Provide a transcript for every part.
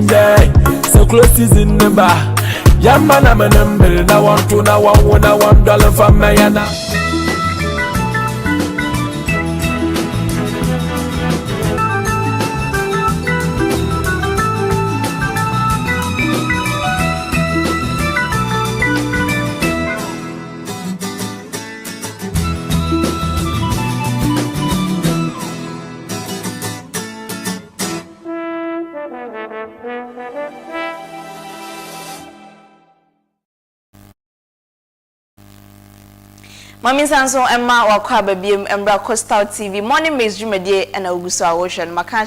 day. So close is in the bar. Yamma na menembele na want to na $1 from Mayana. Mami Sanson Emma wakwa babiem Embra Coastal TV morning mix jumedie na oguso awoshen maka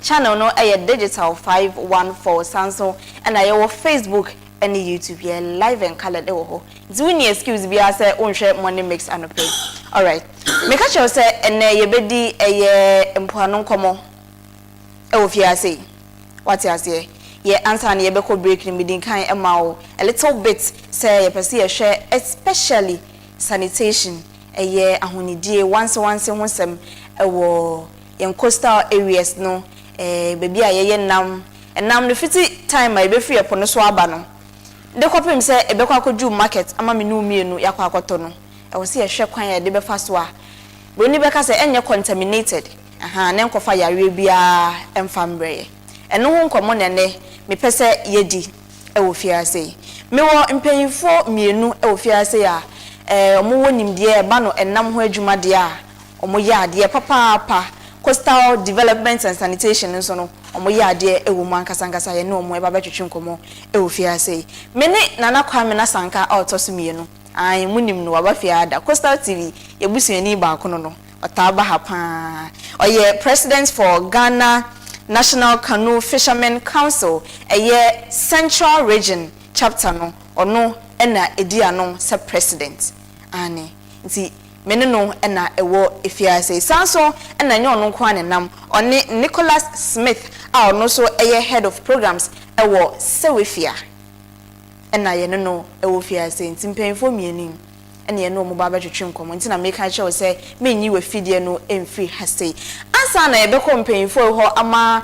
channel no digital 514 Sanson and your Facebook and YouTube here live and color de ho. Nti excuse bi ase onhwe morning mix anope. All right. Meka show say ene ye bedi empoano nkomo fiase. What you say? Ye answer na ye beko break ni midin kan Emma a little bit say ye pese ye share especially sanitation ahonidie once honsem ewo yen coastal areas no baby ayeye nam no fiti time I be free epono so aba no de kopem se ebekwa akoju market ama me no mienu yakwa akoto no ewo se ye hwe kwan ya de be fa so a boni beka se enye contaminated ne nkofa yare bia emfambre eno ho nkomo ne me pese yedi ewo fiase me wo mpanyifo mienu ewo fiase ya omo wonim de ba no enam ho adwuma de a omo ya de papa coastal development and sanitation nso no omo ya de ewo mu ankasa ye no omo eba betwetwe nkomo ewo fiase me ne nana KWAMENA SANKA autosumie no an munim no waba fiada Coastal TV ye busuani ba kono no otaba ha pa oye president for Ghana National Canoe Fishermen Council Central Region chapter no ono ena ediano se president ane nti mene no ena ewo efiase sanso ena nye ono kwa ne nam oni Nicholas Smith a ono so head of programs ewo CEWEFIA ena ye no ewo fiase nti mpemfo mieni ena ye no mo ba betwetwe nkomo nti na meka che wo se menyi we fidie no emfiri hase ansa na ebeko mpemfo ho ama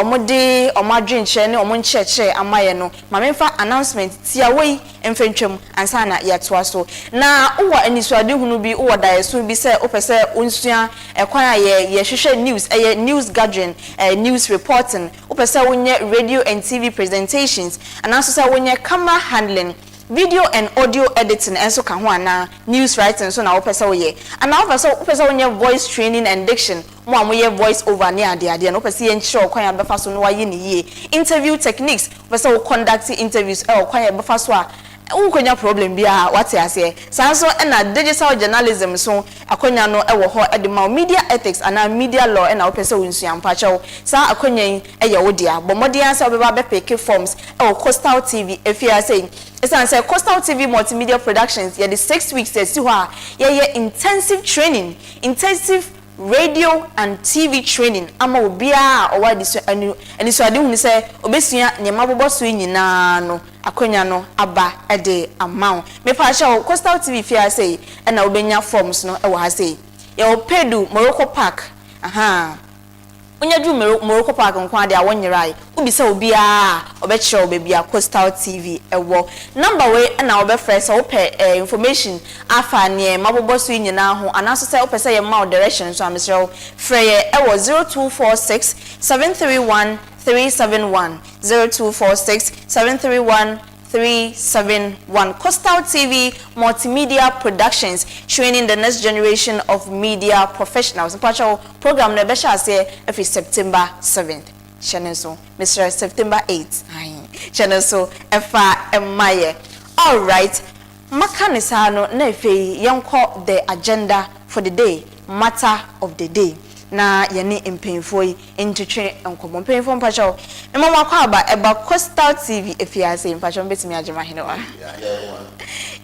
omode omadwenche ne omoncheche ama ye no ma memfa announcement tia wei emfentwem ansa na yatoa so na uwa enisuade hunu bi uwa daeso bi se opese onsua ekwan ye hwehwe news news gathering news reporting opese wonye radio and TV presentations anaso se wonye camera handling video and audio editing enso ka ho ana news writing so na opese wo ye ana opese wonye voice training and diction mo amoye voice over ne ade no opese ye nchire okwan ya befa so no waye ne ye interview techniques opese wo conduct interviews okwan ya befa so a unkonya problem bia wate ase sanso na digital journalism so akonya no ewo ho edema media ethics ana media law na opese wonsua mpacho sa akonya eye wodia bomodian sa obeba be pick forms Coastal TV efiase esan say Coastal TV multimedia productions ye the 6 weeks dey see ho ye intensive training intensive radio and TV training ama obia owadi so ani so ade hunu say obesua nyema boboso nyina no akonya no aba ede amount me pa sha Coastal TV fia say na obenya forms no ewo ha say ye opedu Morocco Park onya du Morocco Park nkwa de awonyerai ubisa obia obekire obebia Coastal TV ewo number we na obefresh so ope information afa ne maboboso nyina ho anaso say ope say ye ma direction so amesrew freye ewo 0246 731 371 0246 731 371 Coastal TV multimedia productions training the next generation of media professionals. Pacho program na besha say every September 7th. Channel so Mr. September 8th. Channel so efa emaye. All right. Makanisa no na efe yenko the agenda for the day, matter of the day. Na yene mpemfo ntwetwe enkomo mpemfo mpacho emama kwa aba Coastal TV efiase mpacho betimi agema henewa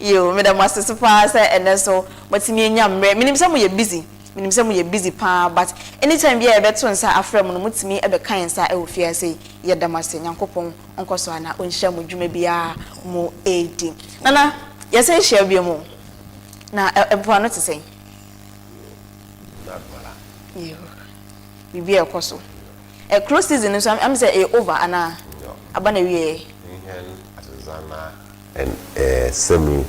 yo me da master super say eneso matimi enya mre minim se mo ye busy pa but anytime bia e beto nsa afra mo no mutimi e be kan nsa e ofiase ye da master nyankopon onkoso ana onhia mo dwuma bia mo edi nana yese hia bia mo na empo no te say you be a coso. A close season, so I'm say over and abana wie artisanal and semi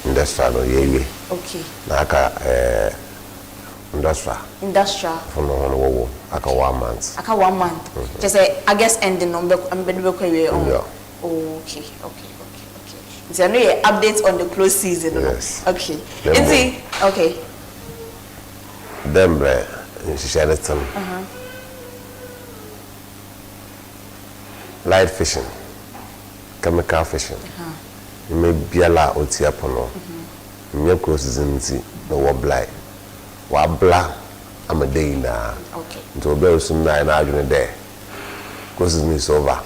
industrial ye okay naka industrial for no wo aka 1 month aka 1 month just say I guess ending no be wie on okay so I know your updates on the close season. Yes. Okay. Okay. Them Sheraton. Light fishing. Chemical fishing. You may be a la otiapono. You cross zinzi no wobly. Wabla I'm a day now. Okay. Until very soon nine hours in a day. Crosses me over.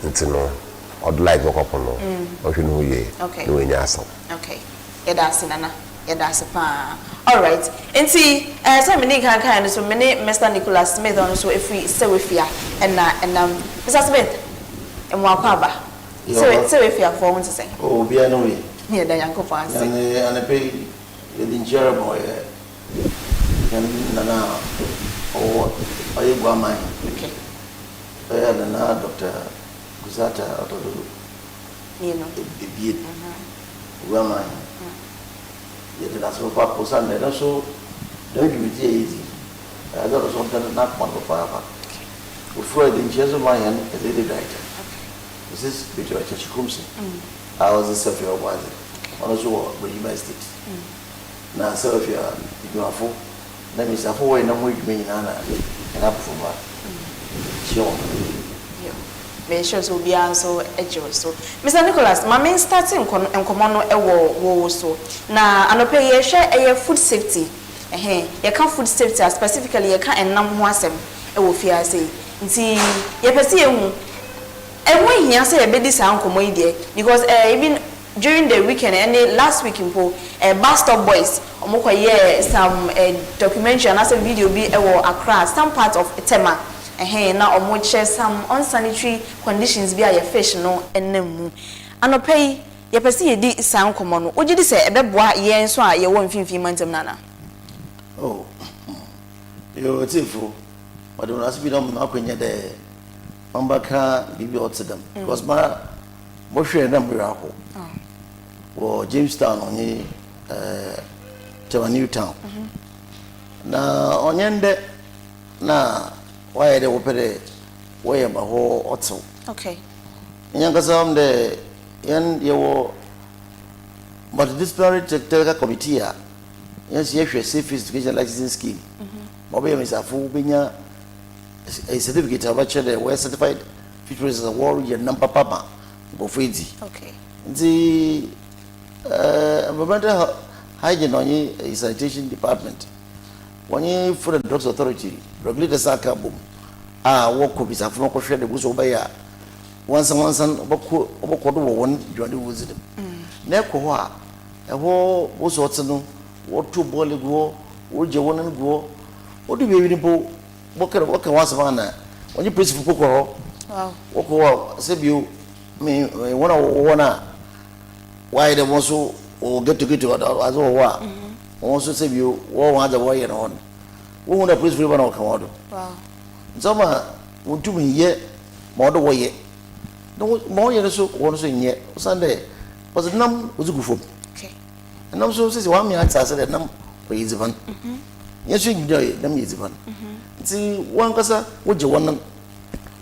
It's no. I'd like to go up on okay. No, okay. Yeah, that's nana. Yeah, that's pa. All right. And see, so many can so many Mr. Nicholas Smith on so if we CEWEFIA and Mr. Smith and Wakaba. CEWEFIA for one to say. Oh, be no way. Yeah, the young couple and I pay the injury boy. And nana or are you going mine? Okay. Nana, Doctor. Zata autodu you know the woman yet that's what papa Sunday so don't you be easy I got something not one of papa before the chairs of my hand a lady writer this is Peter Chikumsi I was a self-your wife also where you must it now self you are full let me say for no more you mean and up for my sure. Me sure so be so ejo so Mr. Nicholas my main starting enkomo no wo so na anope ye hwe food safety ye can food safety specifically ye can enam ho asem wo fia say nti ye pese ehu ehun hia say ye be dis ankomo yi de because even during the weekend and last week in bus stop boys omokoye some documentary and some video be Accra some part of Tema na omo share some unsanitary conditions be a fish no enemu anopai ye pese ye di san komo no ogidi se ebeboa ye nso a ye wo mfimfim mantem nana oh yo tifo but when as be don akwanya de ambaka bibi otedam because ma mo hwe na mbira ko wo Jamestown onye Tema Newtown na onyende na why they operate why am ho otso okay nyanga some de yan yewo but disciplinary technical committee a yes ye hwe safe education licensing scheme mo be misafu benya a certificate about the well certified fisheries as a warrior number papa go fedi okay the environmental hygiene onye sanitation department onye food and drugs authority regulators SANKA boom work with a from share the bush obaya once oboko do won join the woods them na ko ho a eho wo so tno wo to ball go wo je won go wo do be ni po boka wasama na onye principal ko ho wow wo ko se bio me wona why the one so or get to as well also say you want the way on who want a police river no come out wow some want to me here more the way no more you so one so here Sunday was the num was good for okay and I'm so say one me answer said num for is van yes you enjoy them is van see one kasa wo je one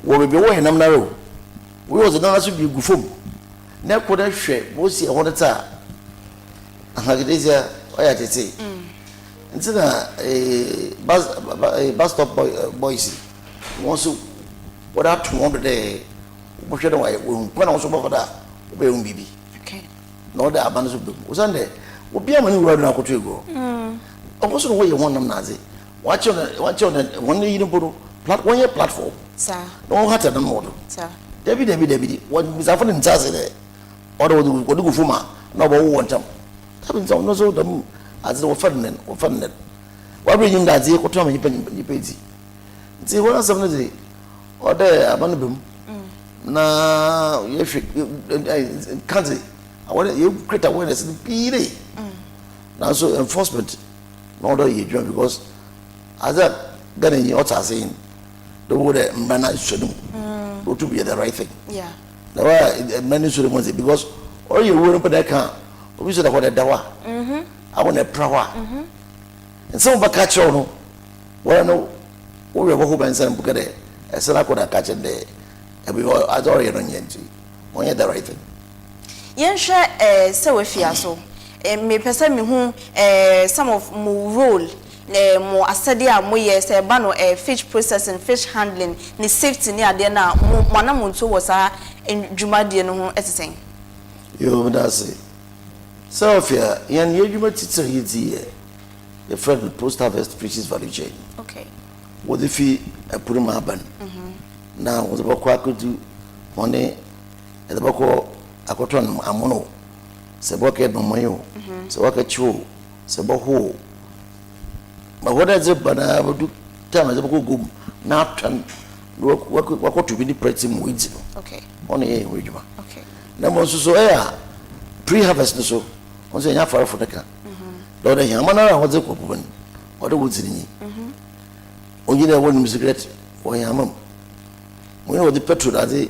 wo be wo henam na ro we was no so be good for na ko da hwe wo si e ho ta Hagidizia oya tete ntina bus stop boys won so what up 200 dey wo hwe why wo kwa na so bofoda wo be bibi okay no da aban so be wo sande wo bia mani wura na akoto ego obo so wo ye wonnam na aze wache na won yi no bodo platform sir no hata na modo sir David won bizafo ni ntase de odo wo go fuma na bo wo wontam happen so no so them as the offended what bring him that they ko to me pedi nti wona sam no dey order abanubem na you can't I want you create awareness pire now so enforcement no order you join because as that Ghanaian ought saying the word mbana shedum go to be the right thing. Yeah. Now, many ceremonies because all you wouldn't put that car, we should have got a dawa. I want a prawa. And some of the catch on, well, no, we have a hope and some book at it. I said I could have catch it there. And we all adore you on Yanji. When you're the right thing. Yen share CEWEFIA so. Me person me who some of more role. More asadia mo yes bano fish processing, fish handling, ni safety ni ade na mana muntu wo sa dwumade no ho etesen. Yo that's CEWEFIA yan yedwuma titire yiti the friend post harvest fishes value chain. Okay. What if he put him up now was about kwakudu one the bako akoton amono se boke no moyo se waka chu se boho. But what is it? But I would tell myself go now turn what to be the pretty weeds. Okay. Only a wage. Okay. Number so air pre-harvest so on say ya for the car. Lord Yamana was a coupon or the woods in ye. Only there one cigarette or yamam. We know the petrol as a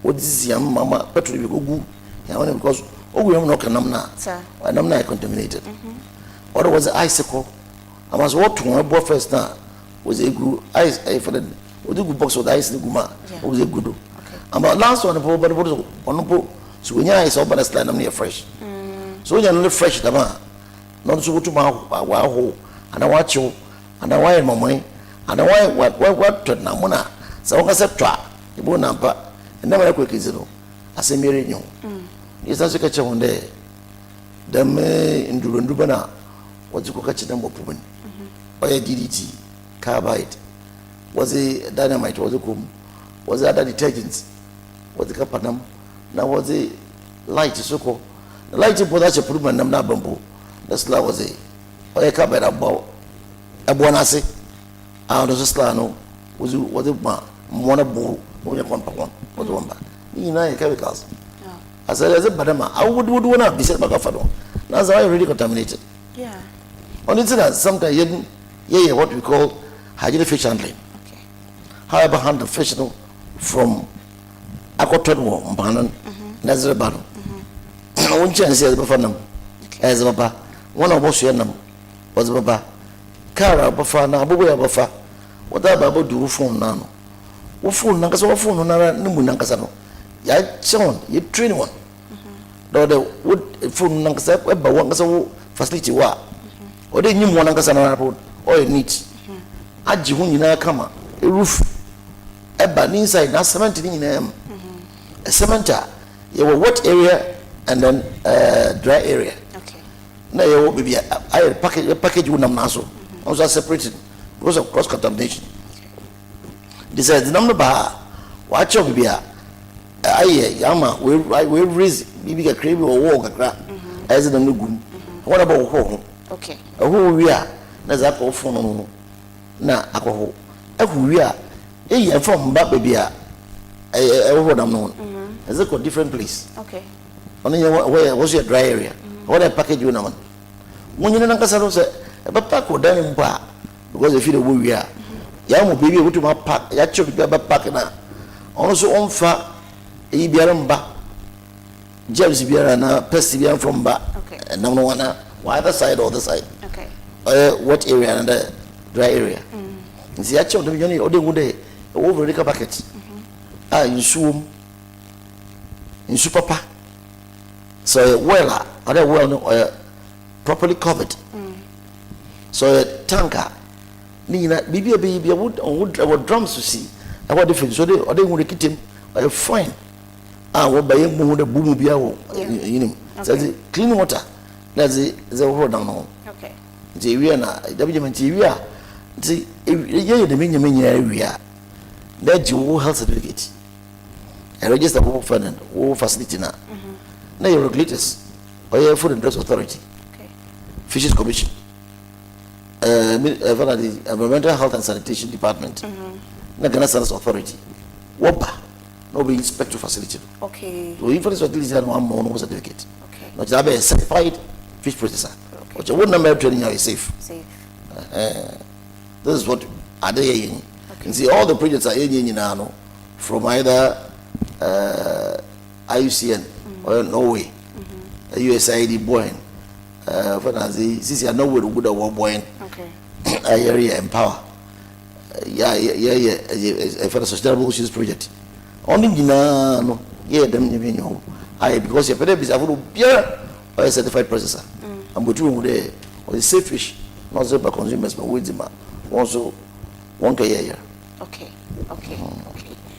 what is yam mama petrol you go yamana because we are not canamna. Sir. And I'm not contaminated. What was the icicle? I was walking on board first now. Was a good ice for the good box with ice in the Guma. Was a good. And my last one, on the boat. So when I saw by the slide, I'm near fresh. So you're not fresh, the man. Not so to my wow, and I watch you, and I wire my money, and I wire what to Namona. So I said, trap, the bone number, and never quick is it. I say, Mary, you. Yes, that's a catcher one day. The may in Durandubana. What's the catch them open? Or a DDT, carbide, was a dynamite, was a comb, was the other detergents, was the capanam, now was a light so called. The light put that a problem and not bamboo. The slaw was a carbide about a bonase. Out of the slano was a one of bull, only a compound, was one back. You know, chemicals. As I said, Badama, I would one up, be said by Fado. Now I already contaminated. Yeah. On internet, sometimes what we call hygienic fish handling. Okay. However, handle fish from Akotodwo, Banan, Nazarabano. One chance as Bafanam, as Baba, one of us was Baba, Kara Bafana, Buya Bafa, what Baba do phone now? What phone Nankasa phone, Nankasano? Ya Chon, you train one. Though the wood phone Nankasa, but one facility wa. Or they knew one Nankasana or a neat. Ajihun kama, a roof, a bad inside, not cement in them. A cementer, you were wet area and then dry area. Okay. Now you will be a package with Namaso, also separated because of cross contamination. This is the number bar. Watch your baby. Yama, we raise maybe a crave or walk a crap as in the new. What about home? Okay. Who we are, that's a call phone. Na alcohol. We are a from baby. What I'm known. It's a different place. Okay. Only where was your dry area? What a package you know. When you know, say, but pack or down in bar because if you know who we are, young baby, go to my pack, actually, pack now. Also, on far, a biaramba. James Biarana, Perseverance from bar. Okay. And no one, either side or the side. Okay. What area and the dry area? It's the actual the or they would over the bucket. In swim in super. So well, other well properly covered. So a tanker, Nina, baby, wood drums to see. And what difference? So they would get him by a fine. What by him the boom be you know. So clean water. That's the word down. Okay. The area na WMTV. See, the mini area. That's your health certificate. And register for facility now. Now your regulators or your Food and Drugs Authority. Okay. Fisheries Commission. The Environmental Health and Sanitation Department. National Standards Authority. WOBA. Nobody inspect your facility. Okay. So if it's at least one more certificate. Okay. Not to have a certified fish processor. Okay. Which I wouldn't have training you is safe. Safe. This is what are they in. And see all the projects are in now. from either IUCN or Norway, USAID boy. For now, since you know we're good at one boy, okay, area empower. Yeah, for the sustainable issues project. Only no, yeah, them you know. Because your pet is a little beer or a certified processor. And between there, or the safe fish, not so by consumers, but with them. Also, 1 year. Okay.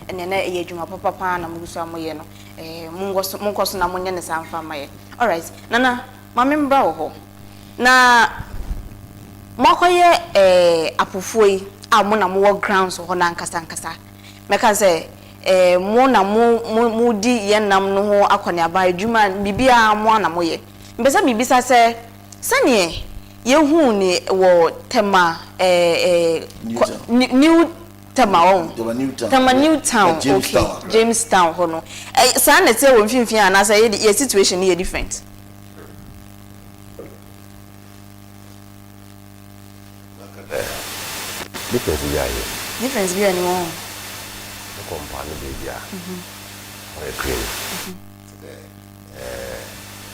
And then a juma papa and Musa Moyeno, Munkos Namunian and San Famaye. All right, Nana, Mamma Brow. Na Mokoye Apufui, Amona more grounds or Nankasankasa. Meka say, Mona Moody Yanam no Aquania by Juma, Bibia Mwana Moye. Besa Bibisa say, Sanye, Yehuni or Tema, new. Tama Newtown, okay. Jamestown, hono. San let's say when Finfia and as I your situation here different. Difference be anymore. The company baby or a cream.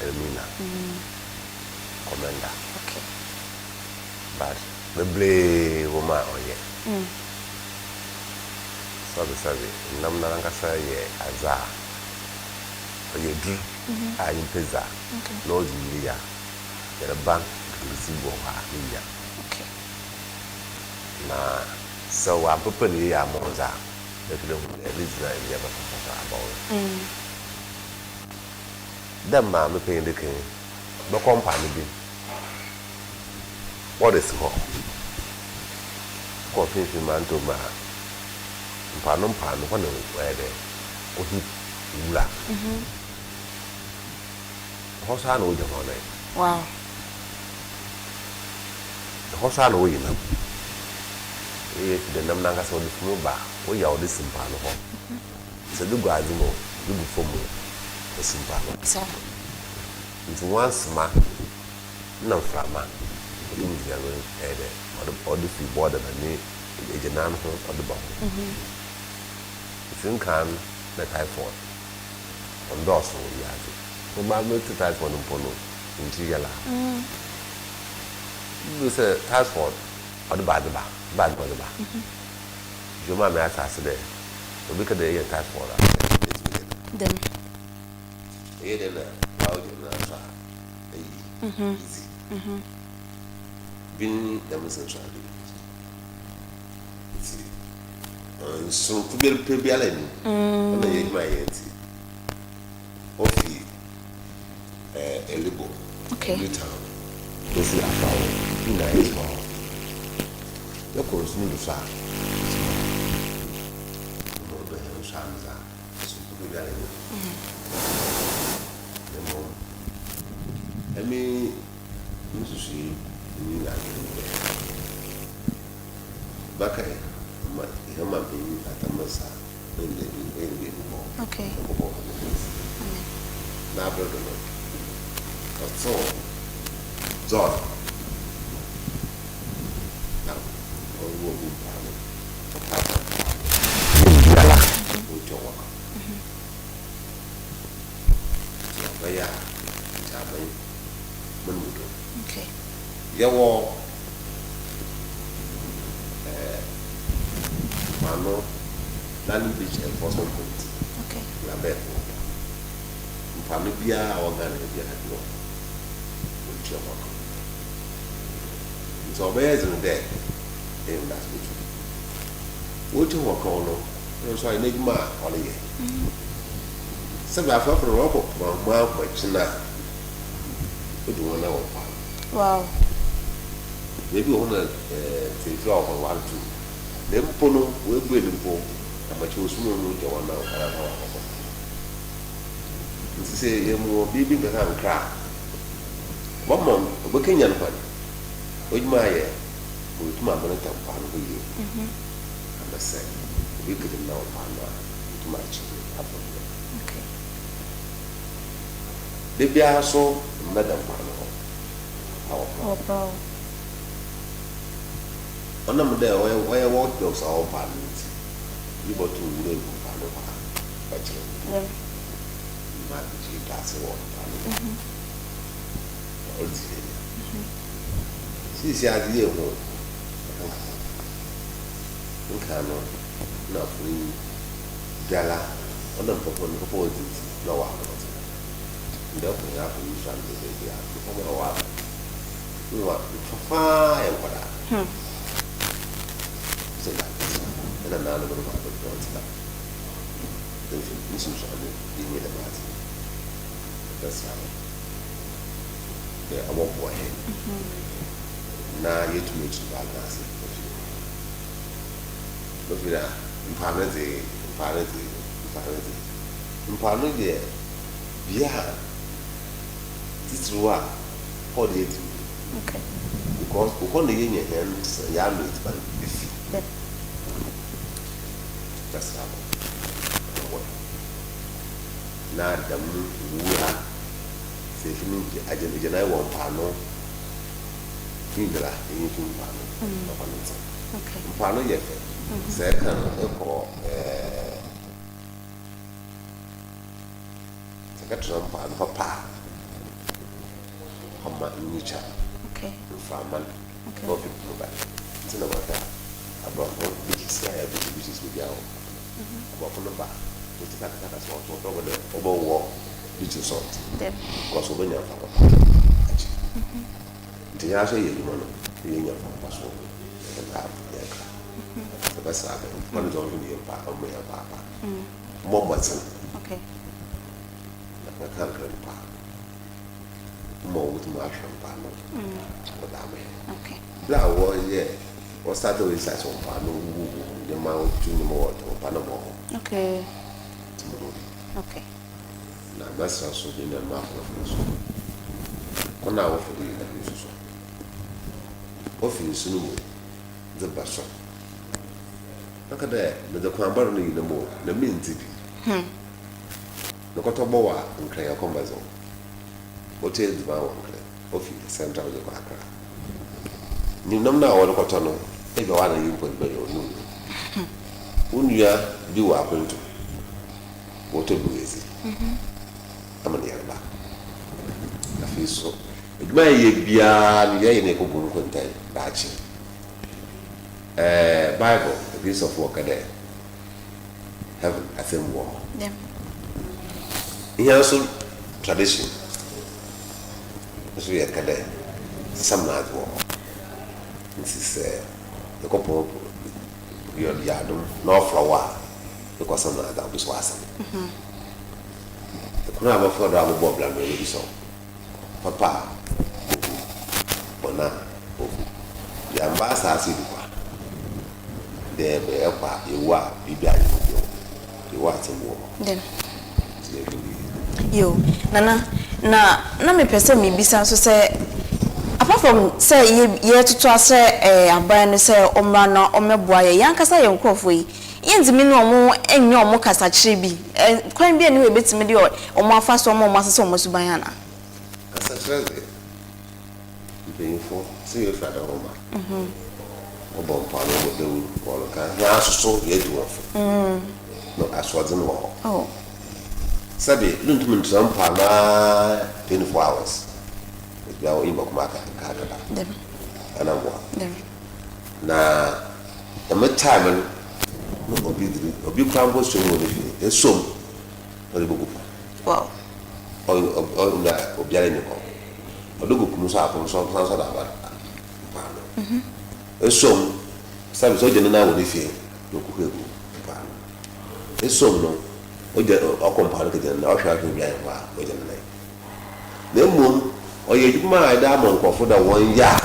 Elmina. Commander. Okay. But the blame woman or yet. Sabe, nam na ngasa ye aza ye dru ayi peza no di ya the bank receive ha ya Okay. na so wa papa ni ya monza the kilo reason ya ba papa about dem ma me pay the king the company bi what is ho ko fi man to ma pano when where the wula hosa no de one Wow. the hosa no you know the nam nanga so the fumu ba we ya odi simpano ho se du gwazi mo du bu fomu o simpano So, nti once ma na frama du mu ya no odi fi border na ni ejenan ho odi ba Sinkan the typhoid on Dawson, we have it. No matter the typhoid on Pono, in Tigala. You say typhoid or the bad bar. Your mamma asked us today, so we could hear typhoid. them. Here then, loud and easy. Been demonstration. So to be prevalent, and I my auntie. Ofi, Elibo, Okay. Newtown. This is a flower. You know, it's small. Your course, new far. The shams are so prevalent. I mean, you see, you like Bakay. Hema being at a massa in the Okay. Now, brother, that's all. Zod. Now, all will be with your work. Jabaya, Jabay, Mundo. Okay. Yaw. Mano, Land Beach Enforcement Committee. Okay. La Beco. Mpamibia organ bia no. Which work. So based on that, in that which work on so I need ma all year. Some of our rock of my China. What do you want to Wow. maybe on a take off on 1 2. Lempono we bu elimpo amachi osumo no je wana okara na wakoko nti se yemu bibi be kan kra bomon obekenya no kwani ojuma ye ojuma bana tampa no ye anda se we could now pana too much happen. Okay. De bia so madam pana ho Oh, bro. Onam there where what dogs are all parents. You got to live no ba chire ma ji ta se wo o di si adi e ho nka no na fu gala ona popo no popo di no wa no nda ko ya fu ni san de ya ko mo wa ni wa fa ya kwada sai da na no ba ko ta da ni sun so ne di ne da ba ta sa da abo ko he na yetu metu ba na se ko fi da mpano de bia titruwa ko de etu okay because ko ne yenye hen ya lo it ban ifi that's how na da mu wuya se fini je na wo mpano indra yin kin mpano na pano okay mpano ye fe second ko second mpano papa amma nicha okay faman okay go people back tina wata about what which is with yawo about no ba to ta ta so to go the obo wo which is sort them because obo nya fa nti ya so ye ni no ye nya fa so ta ya ka best happen one is only a part of my papa more button okay na kan kan pa more with my pa no but that way okay bla wo ye o start to research on pa no wu the ma o tu ni mo o pa no mo okay okay na best so be na ma for so kona wo for the so office no the best nakada na the kwambar ni na mo na minti bi na koto bo wa nkran ya kombazo hotel di ba wa nkran office central de Accra ni nam na wa koto no e be wa na yimpo be yo no unya bi wa kwento hotel buezi amani ya ba na fiso eduma ye bia ni ye ne ko bu ko ntai ba chi Bible, the piece of work there. Heaven, I think war. Yeah. Here also tradition. So we are there. Some night war. This is the couple. You are the yardum, no flower, because some night that was awesome. The crowd of the other Bob and really so. Papa, Bona, the ambassador see the there be epa ewa bibia yo ewa temo dem yo na me pese me bisa so say apart from say ye tutu ase aban ne say omra na omeboa ye yankasa ye nkrofo yi ye ntimi ne omo enye omo kasa kire bi kwan bi ene we betimi de omo afa so omo asese omo suban ana kasa kire de info say you fada roma obo mpano de wu ko ka ya so ye du ofo no aswade no oh sabe luntum ntram pa na 24 hours ya o imba kuma ka dem ana bo dem na the time no obi kwambo so mo ni esom o le bugu wow o na obi ale ni ko o dogo kumu so apon so da ba esom sabe so je na wo ni fie no ku ku pa esom no o je o compare ke je na o hwa bi ai wa o je na mo o ye juma da mo ko fu da won ya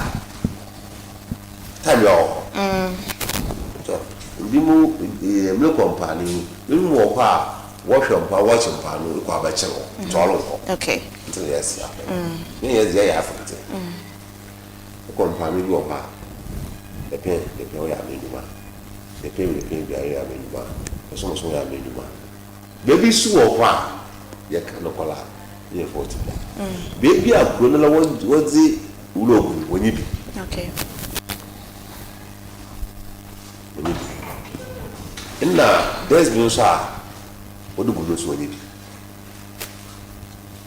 time yo so bi mu me compare ni mo ko a wo hwa mpa wo chimpa no ko aba che wo so lo ko okay nti yes ya me yes ya fa nti compare bi wo pa the pen we are made man. The pen we are made man. So we are made man. Baby su of one, you cannot call her near 40. Baby, I'm going to what's the logo when you be. Okay. And now there's been so do go so any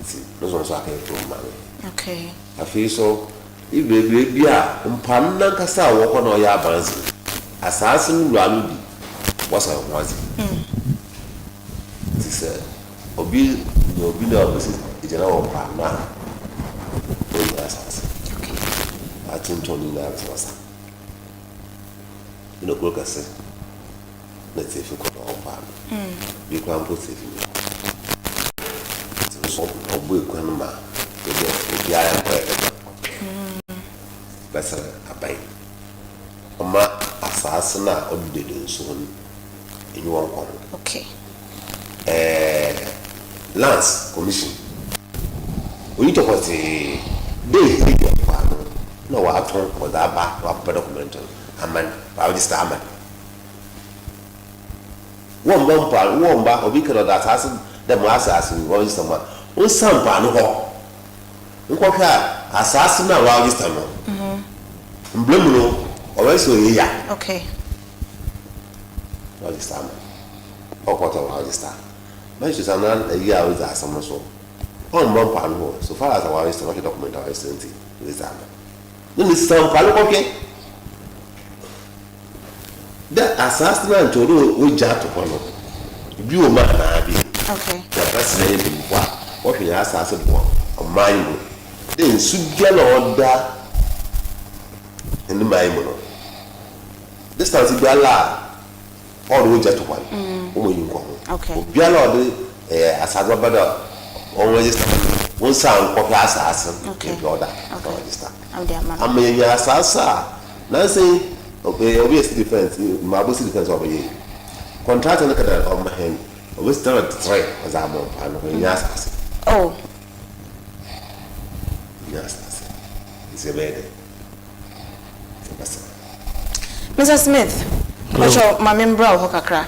see those ones are from money okay I feel so if baby a mpanna kasa wo ko no ya abanzi asase nu alu bi what's a wazi this obi na obi ijana wo panna o asase okay atintoni na asase you know go kase na tefi ko no panna bi kwa mpo tefi so obo ekwan ma obi ara ko besa abai ama asase na obi de so ni won ko okay Lands Commission. We talk about the day no what for that back of documental aman register aman one back or we cannot that has the assassin register man one sampa no ho nko hwa assassin na register no blame no always so ya okay register man or what register but she's an a year with us some so on one pan so far as our is to document our identity with that then this some okay that assassin to do we jat to follow you man na be okay the president in what we assassin for mind then should get order in the mind this time be Allah all the way jat to one okay biala de asagba bada on register one sound copy assassin okay order okay register am ya assassa na say okay obviously defense mabo si defense over here contract na kada on my hand we start to try as am on ya assassin oh yes it's a bad Mr. Smith Ocho mamembra ho kakra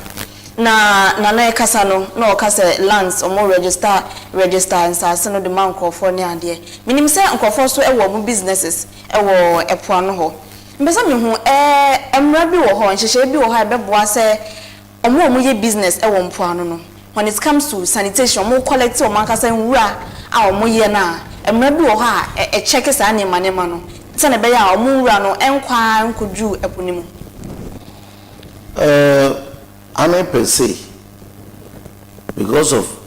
na kasa no na o kasa lands o mo register nsase no de man nkofo ne ade minim se nkofo so ewo mo businesses ewo epo ano ho mbesa me hu emra bi wo ho nhehye bi wo ho ebeboa se omo ye business ewo mpo ano no when it comes to sanitation mo collect o man kasa nwura a omo ye na emra bi wo ho a check sa ne manema no se ne be ya omo nwura no enkwa nkodu epo ni mu I per se, because of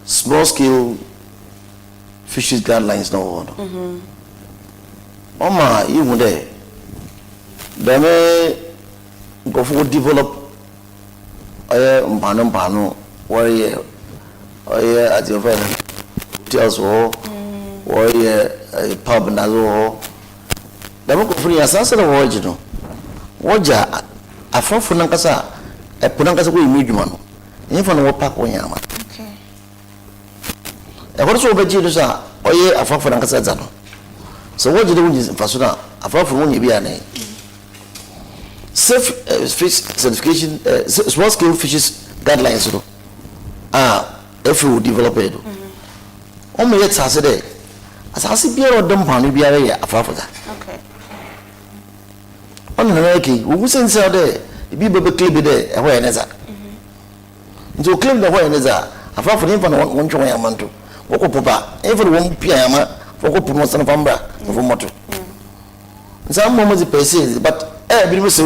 small scale fisheries guidelines no one. Oma even there, they may go for develop mpano warrior at your friend hotels or pub and all. They will go for the assassin of original. Waja afro nankasa epunankasa ko imidwuma no nfa no wopa ko nyama okay e ko so obeji do sa oye afro nankasa za no so wo jide wunji faso na afro wunji bia na safe fish certification small scale fishes guidelines no if we develop it o me yet say de asase bia ro dem panu bia ya afro za okay on na okay we sense there bi bebe clip there e ho eneza nso clip there ho eneza afafo ni fa na won twon ya manto wokopopa e fa won pia ya ma wokopo mo sana pamba fo moto nsa mo mo pese but bi mo se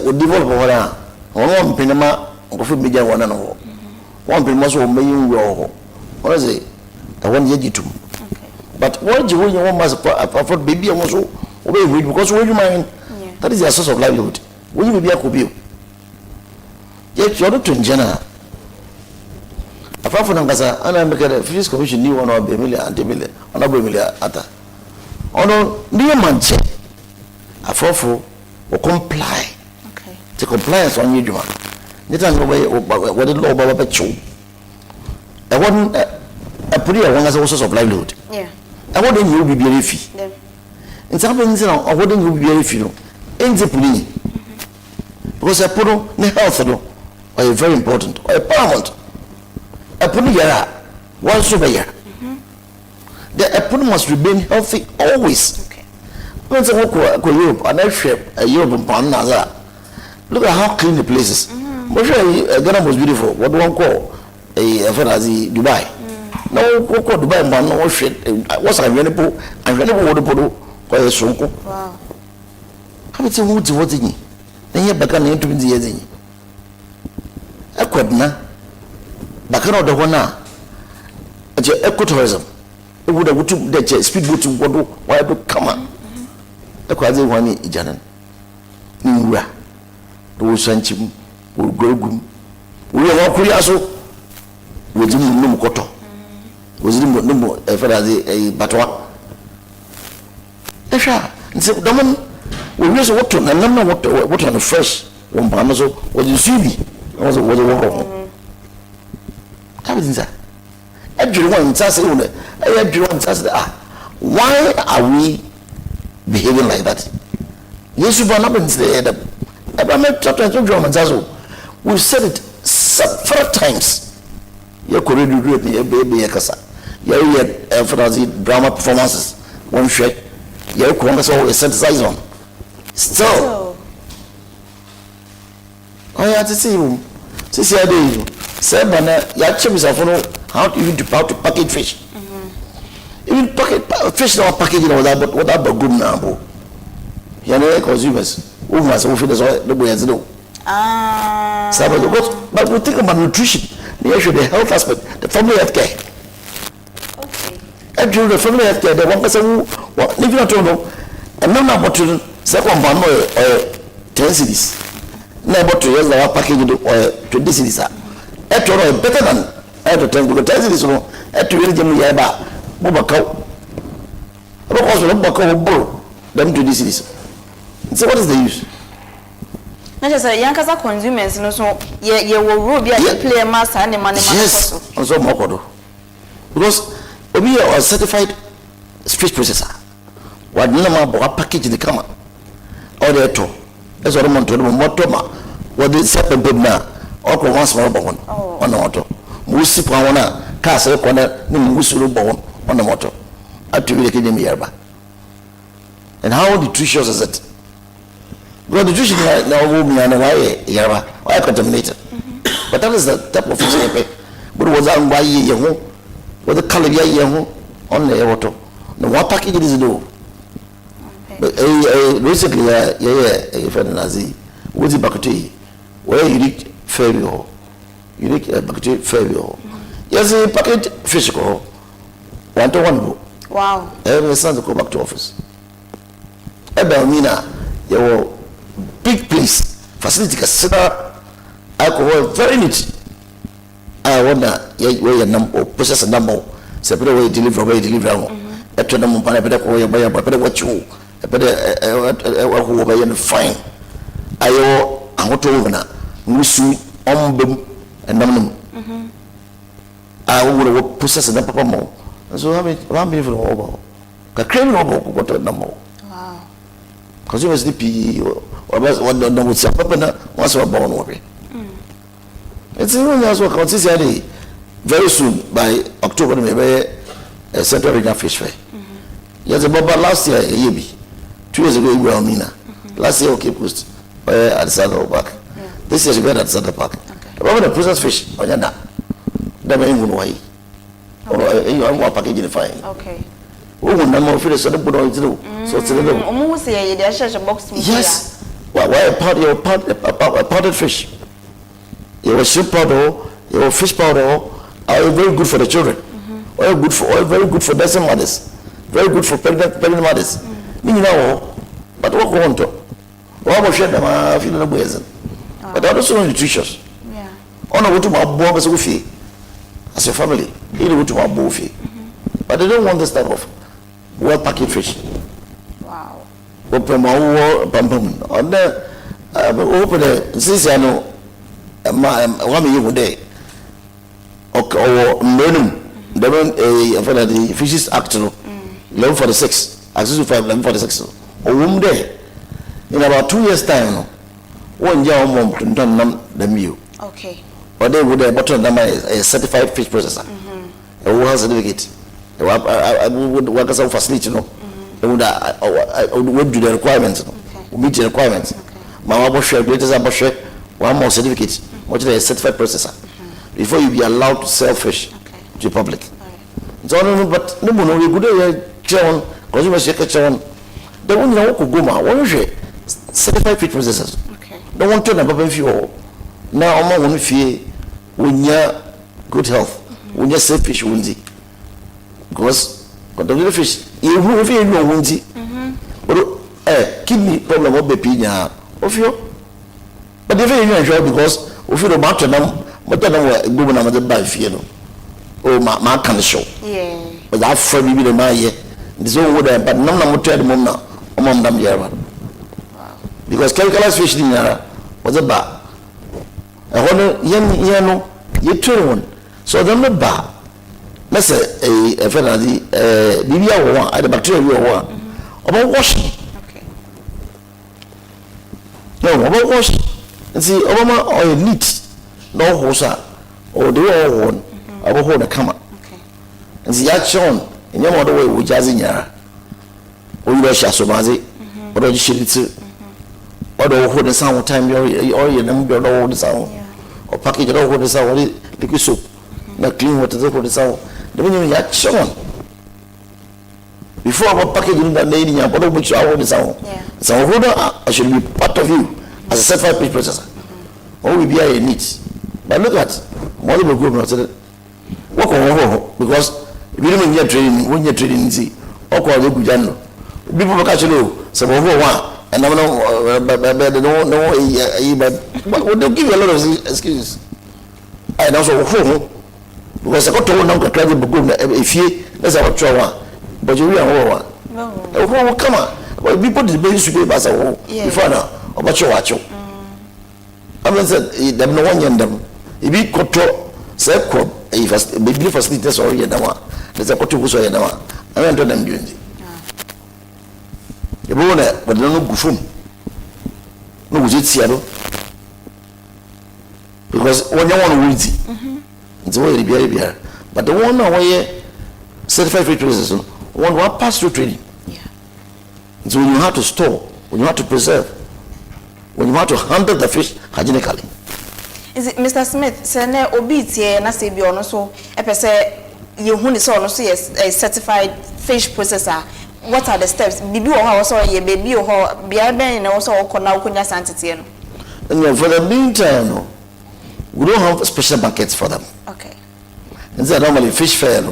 o develop wona won mpinema ngofo meja wona no won mpinema so o meyi nwo ho wona se e won ye gitum but what you want you must afford baby am so o be read because when you mind that is their source of livelihood. When you be a copy, yet you're not to general. Apart from Nangasa, and I make a Fisheries Commission new one or be million and million, or not be million at a. Oh no, near manche. A fofo or comply. Okay. The compliance on you, man. Let us know what the law about you. I want a pretty one as a source of livelihood. Yeah. I want you to be a fee. In some things, I want you to be a fee. In the police. Because I put on the health are very important, or paramount. I put here once over here. The apple must remain healthy always. Okay. When I go to Europe and I share a European pan, look at how clean the place is. But Ghana was beautiful. What do one call a fantasy Dubai? No, call Dubai, man, no shit. What's a venerable and venerable water polo by a sonko? Wow. How it's a wood to what in ye? Then you're back on the interview. I could not. Back on the one now. At your ecotourism. It would have to that speedboat to what why do come on? The quasi one in Janan. Nura. To send him. We go. We are all curious. We didn't know Koto. We didn't know if I a batwa. Esha, and so Domin, we use what to and number what on the fresh one Pamaso was you see me. Was a war. How is that? Everyone says, everyone says, why are we behaving like that? Yes, you brought up in the we've said it several times. You could do it, baby, you had drama performances, one shake, you could always synthesize on. Still, I had to see you. Since I did, said, how to package fish. Even fish not packaging all that, but what about good now? You know, consumers who must offer the way as do. But we think about nutrition, the issue, the health aspect, the family health care. Okay. And during the family health care, the one person who, if you don't know, and no matter what to second one or 10 cities. Never to use the package or 20 cities. Better than at 10 because 10 cities, at to really give me a bar. Bobacco. Of course, Bobacco will borrow them to these cities. So, what is the use? Not just a young consumers, no, so you will be a player master and the money. Yes, and so more. Because we are a certified fish processor. What no matter what package in the camera or the two. That's what I'm on to the Motoma. What is happening now? Or one small bone on the motor. Musi Pawana, Castle Corner, Musulu bone on the motor. Up to the Academy Yerba. And how nutritious is it? Well, nutrition now will be on the way, Yerba, or contaminated. But that is the type of fish. But was on by ye, with the color ye on the water. The what package is do? Recently, a friend Nazi, what's the Bakati? Where unique failure? Unique Bakati failure. Yes, a packet fish go 1 to 1. Wow. Every son to go back to office. Ebelmina, your big place, facility, consider alcohol very neat. I wonder where your number, process a number, separate way deliver, After the moment, I better call you by a better what you. Who by fine. I want to over Musu, Ombum, and Namum. I will process a number more. And so I'm being for over. A criminal what a number. Wow. Because you was the P or what the number was a papa once a born over. It's even as well consistently very soon by October, maybe a Central Regional Fish Fair. Yes, about last year, a year. 2 years ago, KWAMENA. Last year, okay, post at the Central Park. This year, she got at the Central Park. About the processed fish, or Yanda. Never even why. Or you are more packaging fine. Okay. Oh, no more fish, so put on through. So it's a little. Almost a box. Yes. Why a powdered fish? Your shrimp powder, your fish powder are very good for the children. Very good for nursing mothers. Very good for pregnant mothers. You know, but what want to? What was them? I feel no reason. But I also nutritious. Yeah. On a way to my boy as a as a family, you know to my boy. But they don't want this type of well packaged fish. Wow. Open my pumpum. On the open the since I know my 1 million day. Or minimum. The Fishes Act 1146. Access to 1146. Or room there. In about 2 years' time, one year or to them you. Okay. But they would have bottom number a certified fish processor. A who has a certificate. I would work as a facility, you know. They would do the requirements, meet the requirements. My share, greatest share, one more certificate, much like a certified processor, before you be allowed to sell fish to the public. So, but no one will go to consumers check. The one you could go ma one certified fish processors. Don't want to know about you. Now I'm on fear when you're good health, when you're safe fish windy. Because the little fish, you will feel no windy. But kidney problem will be pinya of you. But the very enjoy because if you don't matter them, but then go on another by fear. Oh, my can show. Yeah. But that for me the my year. This all would but no one tell them now. Among them here. Because calculus fish dinner was a bar. A honor yen you turn. So then the bar. Let's say a penalty, BBA one, I the bacteria one. About washing. Okay. No, about washing. And see, Obama or neat, no hosa, or the all one, about hold a camera. Okay. And see, action in your other way, which has in your Shasomazi, or the shitty, or the hold the sound time, or your number all the sound, or package it over the sound, liquid soup, not clean water, the sound. The when you action before about packaging that lady, you put which I want the sound. So, I should be part of you as a certified fish processor. Or we be a need. But look at multiple group work on because if you don't get training, when you're trading, see, or call the Gujano. People catch you, some over one, and I don't know, but they'll give you a lot of excuses. And also, because I got to know that travel book if you let's have a trouble, but you are one. Oh, come on. Well, people the base to be as a whole before now, or what you watch. I mean, them no one them. If you control, say, if a baby facilities or Yanawa, there's a Kotukus or Yanawa. I went to them doing it. The woman, but no good. No, was it Seattle? Because when you want to read it, it's already behavior. But the one where certified fish processors, one pass through training. So when you have to store, when you have to preserve, when you have to handle the fish hygienically. Is it Mr. Smith? Say na obiti na say bi ono so e pese ye hu ni so ono so yes a certified fish processor. What are the steps? Bibi wo ha wo so ye baby wo ho bia ben na wo so wo kona wo kunya santete no. And for the meantime, we don't have special buckets for them. Okay. And so normally fish fair,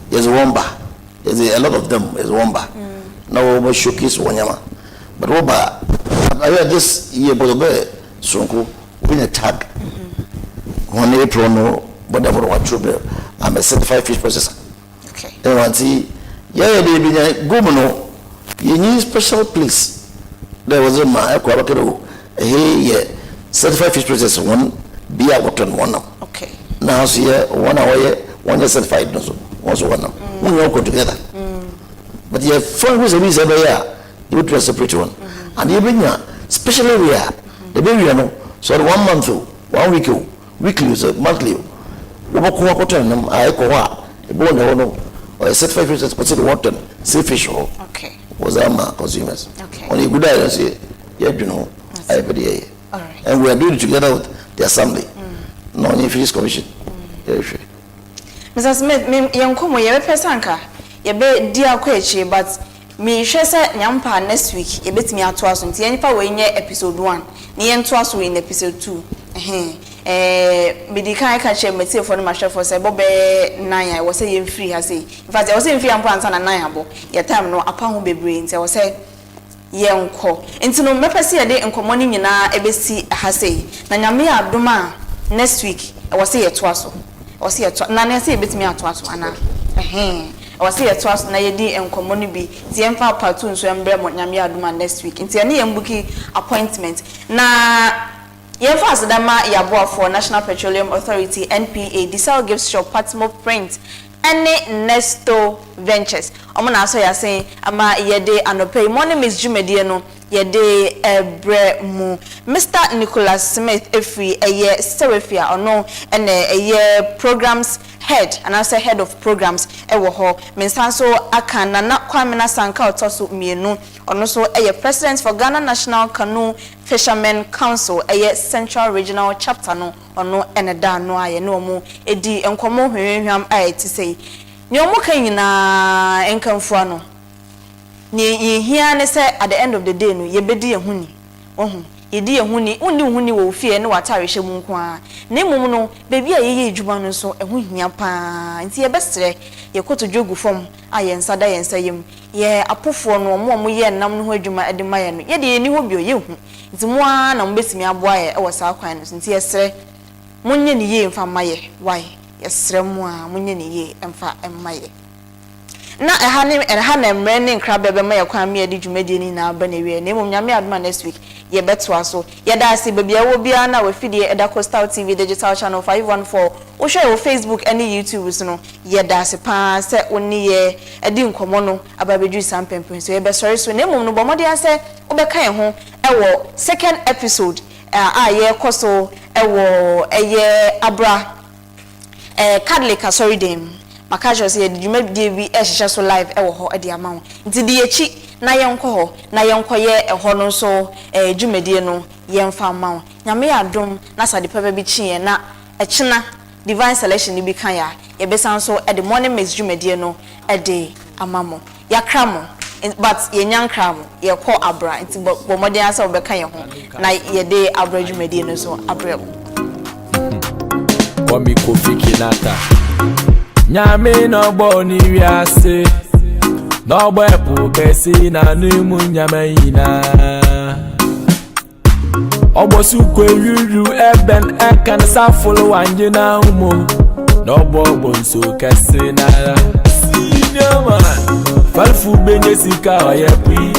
there's womba. There's a lot of them. There's womba. Now we showcase wanyama. But womba, I heard this year, but so we a tag. 1 April, no, but never want to. I'm a certified fish processor. Okay. And I see, yeah, they be a governor. You need special place. There was a man, hey, certified fish processor one. Be a water one. Okay. Now see one hour, 1 year certified, no, also one. We all go together. But your phone was a reason every year, you would separate one. And you bring your special area, the baby, so 1 month, 1 week, weekly, monthly. We walk water and I go out, a bone or a certified fish consider water, safe fish. Okay. Was our consumers. Okay. Only good ideas, yeah, you know, everybody. All right. And we are doing it together with the assembly, non-fisheries commission. Mr. Smith, me yankomo ye be SANKA, ye be dia kwachi, but me hwe se nyampa next week ye betimi ato aso nti yenfa we nye episode 1 ni yento aso in episode 2 medical ka che metie for no mahwe for say bobe 9 I was say ye free ha say in fact I was say free ampo ansa na 9 abo ye time no apa ho bebre nti I was say yenko nti no mepese ye de enkomo ni nyina ebesi ha say na nyame adoma next week I was say ye to aso I was say na na say betimi ato aso ana I was say to aso na ye di enkomo ni bi ti emfa part 2 nso embre mo nyame adoma next week nti ene ye mbuki appointment na Yefas Dama Yabua for National Petroleum Authority NPA Diesel Gift Shop Patmo Print any Nesto Ventures. Omana so ya saying ama yede anope morning Miss Jumedie no yede ebre mu Mr. Nicholas Smith efri eye CEWEFIA ono ene eye programs head and as a head of programs ewo ho mensanso aka na KWAMENA SANKA otoso mienu ono so president for Ghana National Canoe Fishermen Council Central Regional Chapter no ono eneda no aye no mu edi enkomo hwehwam ti sei ni omo kan nyina enkamfo ano ni hia ne say at the end of the day no yebedi ehuni ohun yedi ehuni undi huni wo fie ne watare hye mu nko a na emum no bebi a yeye edwuma no so ehu hia pa nti yebesere yekoto dwogu fom aye nsada ye nsayem ye apofo no omo ye nam no ho adwuma ede maye no ye de ni ho bio ye hu nti mo a na mbesimi aboa ye e wasa kwan no nti yesere munye ni ye mfa maye why yesere mo a munye ni ye mfa maye na eha na emre ne nkra bebe ma ye kwan me ade dwumadi ni na aba na wie na emom nyame adoma next week ye beto aso ye da ase bebia wo bia na we fidie eda Coastal TV digital channel 514 wo share wo Facebook and YouTube so no ye da ase pa se oni ye edi nkomo no aba bedru sampempen so ye be sorry so na emom no bomode ase wo be kan ho ewo second episode ye koso ewo abra Kadleka sorry dem makajo say the dwumadi bi ehhehye so live ewo ho ade amawo nti de echi na yenko ho na yenko ye eho no so dwumadi no yemfa amawo nyame adom na sade papa bi chie na echina divine selection ni bi kan ya ye besan so the morning mix dwumadi no ade amamo yakramo but ye nyankramo ye ko abra nti bomode asa obeka ye ho na ye de abra dwumadi no so abra Kwame Kofi Kinata Nyame no bo ni wiase no bo epu kesi na numu nyame yina Obosu kweyuru eben ekan safolo wanje na umo no bo bonso kesi na senior man falfu benye sika oyepi